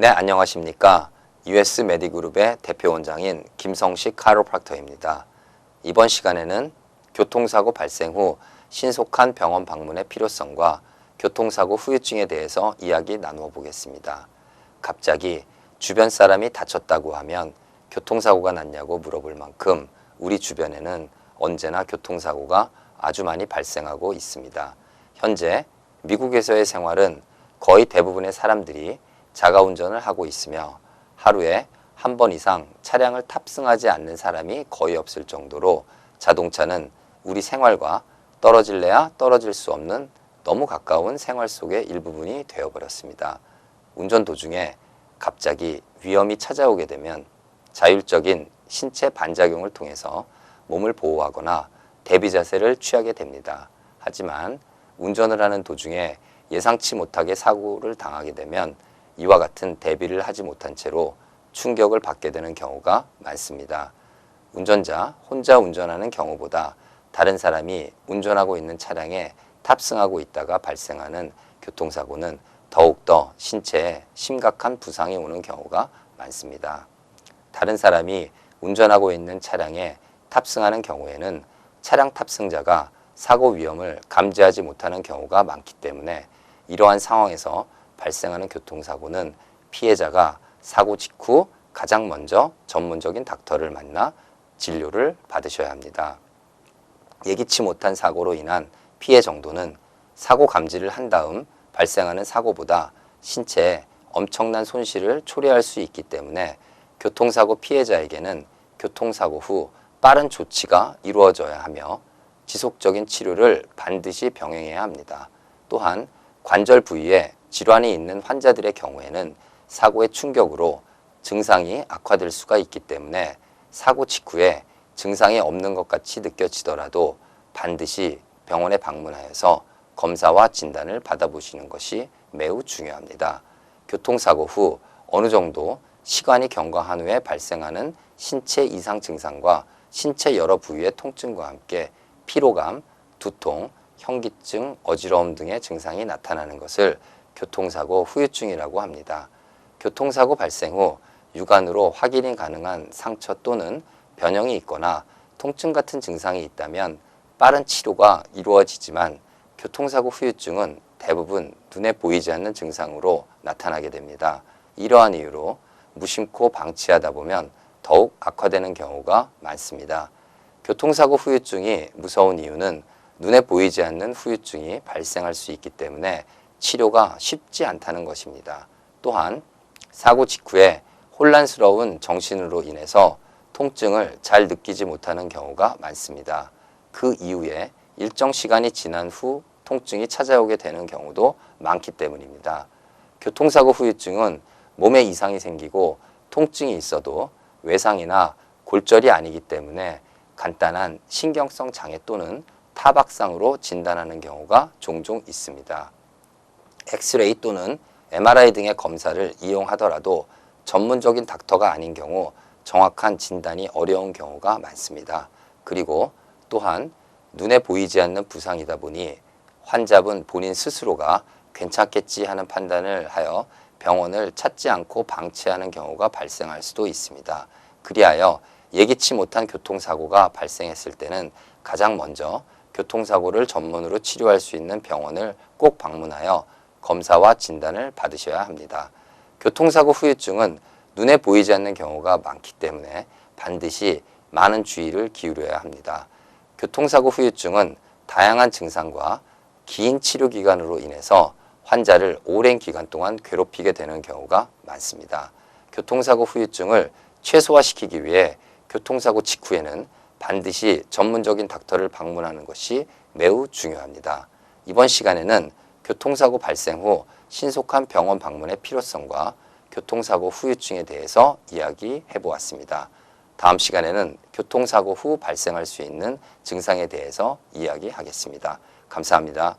네, 안녕하십니까. US 메디그룹의 대표원장인 김성식 카이로프랙터입니다. 이번 시간에는 교통사고 발생 후 신속한 병원 방문의 필요성과 교통사고 후유증에 대해서 이야기 나누어 보겠습니다. 갑자기 주변 사람이 다쳤다고 하면 교통사고가 났냐고 물어볼 만큼 우리 주변에는 언제나 교통사고가 아주 많이 발생하고 있습니다. 현재 미국에서의 생활은 거의 대부분의 사람들이 자가운전을 하고 있으며 하루에 한 번 이상 차량을 탑승하지 않는 사람이 거의 없을 정도로 자동차는 우리 생활과 떨어질래야 떨어질 수 없는 너무 가까운 생활 속의 일부분이 되어버렸습니다. 운전 도중에 갑자기 위험이 찾아오게 되면 자율적인 신체 반작용을 통해서 몸을 보호하거나 대비 자세를 취하게 됩니다. 하지만 운전을 하는 도중에 예상치 못하게 사고를 당하게 되면 이와 같은 대비를 하지 못한 채로 충격을 받게 되는 경우가 많습니다. 운전자 혼자 운전하는 경우보다 다른 사람이 운전하고 있는 차량에 탑승하고 있다가 발생하는 교통사고는 더욱더 신체에 심각한 부상이 오는 경우가 많습니다. 다른 사람이 운전하고 있는 차량에 탑승하는 경우에는 차량 탑승자가 사고 위험을 감지하지 못하는 경우가 많기 때문에 이러한 상황에서 발생하는 교통사고는 피해자가 사고 직후 가장 먼저 전문적인 닥터를 만나 진료를 받으셔야 합니다. 예기치 못한 사고로 인한 피해 정도는 사고 감지를 한 다음 발생하는 사고보다 신체에 엄청난 손실을 초래할 수 있기 때문에 교통사고 피해자에게는 교통사고 후 빠른 조치가 이루어져야 하며 지속적인 치료를 반드시 병행해야 합니다. 또한 관절 부위에 질환이 있는 환자들의 경우에는 사고의 충격으로 증상이 악화될 수가 있기 때문에 사고 직후에 증상이 없는 것 같이 느껴지더라도 반드시 병원에 방문하여서 검사와 진단을 받아보시는 것이 매우 중요합니다. 교통사고 후 어느 정도 시간이 경과한 후에 발생하는 신체 이상 증상과 신체 여러 부위의 통증과 함께 피로감, 두통, 현기증, 어지러움 등의 증상이 나타나는 것을 교통사고 후유증이라고 합니다. 교통사고 발생 후 육안으로 확인이 가능한 상처 또는 변형이 있거나 통증 같은 증상이 있다면 빠른 치료가 이루어지지만 교통사고 후유증은 대부분 눈에 보이지 않는 증상으로 나타나게 됩니다. 이러한 이유로 무심코 방치하다 보면 더욱 악화되는 경우가 많습니다. 교통사고 후유증이 무서운 이유는 눈에 보이지 않는 후유증이 발생할 수 있기 때문에 치료가 쉽지 않다는 것입니다. 또한 사고 직후에 혼란스러운 정신으로 인해서 통증을 잘 느끼지 못하는 경우가 많습니다. 그 이후에 일정 시간이 지난 후 통증이 찾아오게 되는 경우도 많기 때문입니다. 교통사고 후유증은 몸에 이상이 생기고 통증이 있어도 외상이나 골절이 아니기 때문에 간단한 신경성 장애 또는 타박상으로 진단하는 경우가 종종 있습니다. 엑스레이 또는 MRI 등의 검사를 이용하더라도 전문적인 닥터가 아닌 경우 정확한 진단이 어려운 경우가 많습니다. 그리고 또한 눈에 보이지 않는 부상이다 보니 환자분 본인 스스로가 괜찮겠지 하는 판단을 하여 병원을 찾지 않고 방치하는 경우가 발생할 수도 있습니다. 그리하여 예기치 못한 교통사고가 발생했을 때는 가장 먼저 교통사고를 전문으로 치료할 수 있는 병원을 꼭 방문하여 검사와 진단을 받으셔야 합니다. 교통사고 후유증은 눈에 보이지 않는 경우가 많기 때문에 반드시 많은 주의를 기울여야 합니다. 교통사고 후유증은 다양한 증상과 긴 치료 기간으로 인해서 환자를 오랜 기간 동안 괴롭히게 되는 경우가 많습니다. 교통사고 후유증을 최소화시키기 위해 교통사고 직후에는 반드시 전문적인 닥터를 방문하는 것이 매우 중요합니다. 이번 시간에는 교통사고 발생 후 신속한 병원 방문의 필요성과 교통사고 후유증에 대해서 이야기해 보았습니다. 다음 시간에는 교통사고 후 발생할 수 있는 증상에 대해서 이야기하겠습니다. 감사합니다.